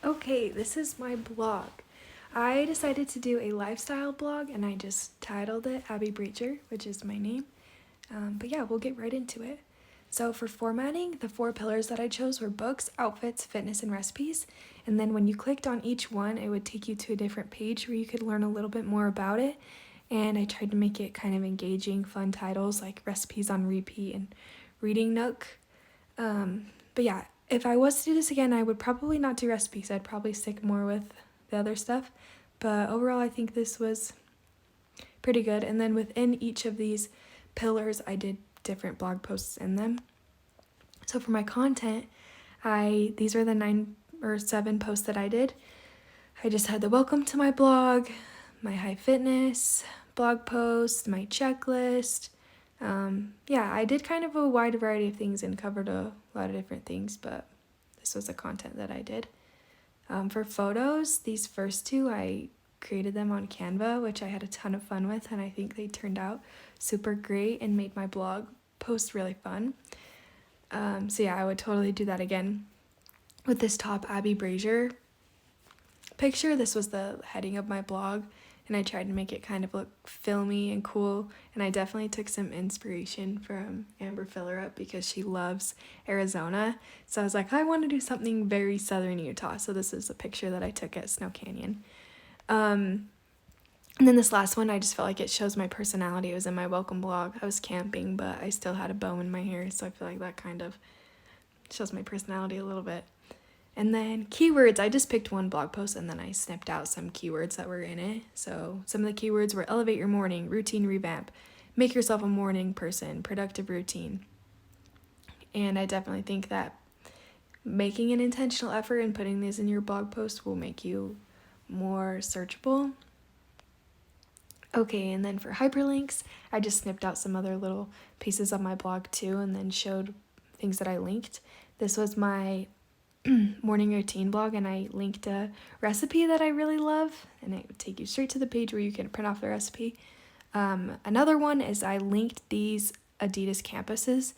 Okay, this is my blog. I decided to do a lifestyle blog and I just titled it Abby Breacher, which is my name. But yeah, we'll get right into it. So, for formatting, the 4 pillars that I chose were books, outfits, fitness, and recipes. And then when you clicked on each one, it would take you to a different page where you could learn a little bit more about it. And I tried to make it kind of engaging, fun titles like Recipes on Repeat and Reading Nook. But yeah, if I was to do this again, I would probably not do recipes. I'd probably stick more with the other stuff. But overall, I think this was pretty good. And then within each of these pillars, I did different blog posts in them. So for my content, these are the 9 or 7 posts that I did. I just had the welcome to my blog, my high fitness blog post, my checklist. Yeah, I did kind of a wide variety of things and covered a lot of different things, but this was the content that I did. For photos, these first 2, I created them on Canva, which I had a ton of fun with, and I think they turned out super great and made my blog post really fun. So yeah, I would totally do that again. With this top Abby Breacher picture, this was the heading of my blog, and I tried to make it kind of look filmy and cool, and I definitely took some inspiration from Amber Fillerup because she loves Arizona. So I was like, I want to do something very southern Utah. So this is a picture that I took at Snow Canyon. And then this last one, I just felt like it shows my personality. It was in my welcome blog. I was camping, but I still had a bow in my hair, so I feel like that kind of shows my personality a little bit. And then keywords, I just picked one blog post and then I snipped out some keywords that were in it. So some of the keywords were elevate your morning, routine revamp, make yourself a morning person, productive routine. And I definitely think that making an intentional effort and putting these in your blog post will make you more searchable. Okay, and then for hyperlinks, I just snipped out some other little pieces of my blog too and then showed things that I linked. This was my morning routine blog, and I linked a recipe that I really love, and it would take you straight to the page where you can print off the recipe. Another one is I linked these Adidas campuses,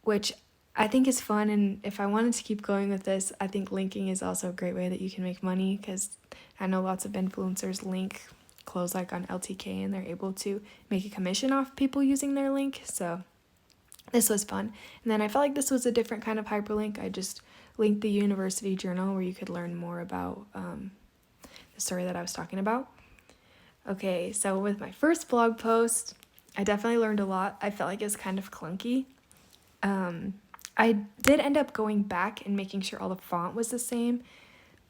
which I think is fun, and if I wanted to keep going with this, I think linking is also a great way that you can make money, because I know lots of influencers link clothes like on LTK, and they're able to make a commission off people using their link, so this was fun. And then I felt like this was a different kind of hyperlink. I just linked the university journal where you could learn more about the story that I was talking about. Okay, so with my first blog post, I definitely learned a lot. I felt like it was kind of clunky. I did end up going back and making sure all the font was the same,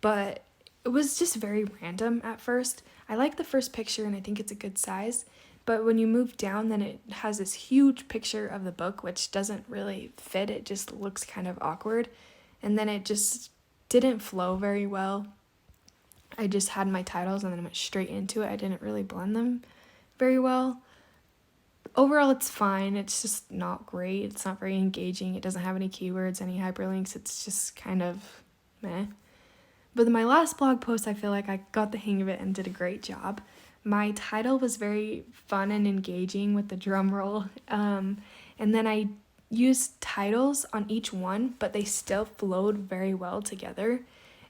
but it was just very random at first. I like the first picture and I think it's a good size, but when you move down, then it has this huge picture of the book, which doesn't really fit. It just looks kind of awkward. And then it just didn't flow very well. I just had my titles and then I went straight into it. I didn't really blend them very well. Overall, it's fine. It's just not great. It's not very engaging. It doesn't have any keywords, any hyperlinks. It's just kind of meh. But in my last blog post, I feel like I got the hang of it and did a great job. My title was very fun and engaging with the drum roll. And then I used titles on each one, but they still flowed very well together.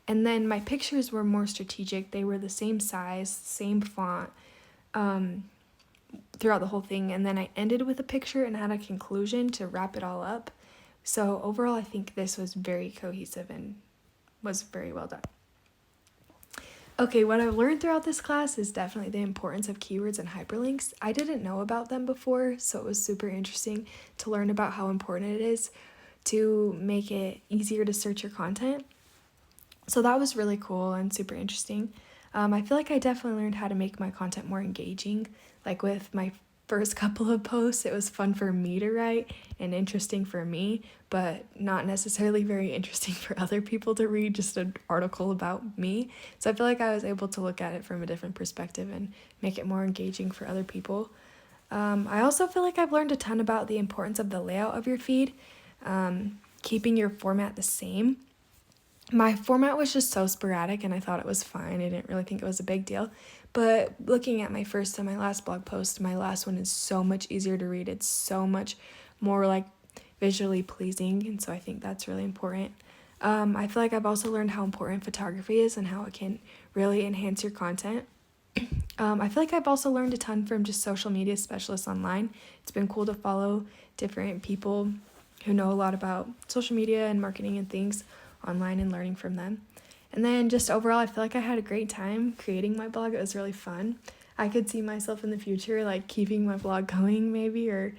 And then my pictures were more strategic. They were the same size, same font throughout the whole thing. And then I ended with a picture and had a conclusion to wrap it all up. So overall, I think this was very cohesive and was very well done. Okay, what I've learned throughout this class is definitely the importance of keywords and hyperlinks. I didn't know about them before, so it was super interesting to learn about how important it is to make it easier to search your content. So that was really cool and super interesting. I feel like I definitely learned how to make my content more engaging. Like with my first couple of posts, it was fun for me to write and interesting for me, but not necessarily very interesting for other people to read, just an article about me. So I feel like I was able to look at it from a different perspective and make it more engaging for other people. I also feel like I've learned a ton about the importance of the layout of your feed, keeping your format the same. My format was just so sporadic and I thought it was fine. I didn't really think it was a big deal. But looking at my first and my last blog post, my last one is so much easier to read. It's so much more like visually pleasing, and so I think that's really important. I feel like I've also learned how important photography is and how it can really enhance your content. I feel like I've also learned a ton from just social media specialists online. It's been cool to follow different people who know a lot about social media and marketing and things online and learning from them. And then just overall, I feel like I had a great time creating my blog. It was really fun. I could see myself in the future like keeping my blog going maybe, or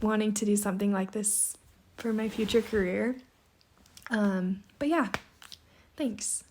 wanting to do something like this for my future career. But yeah, thanks.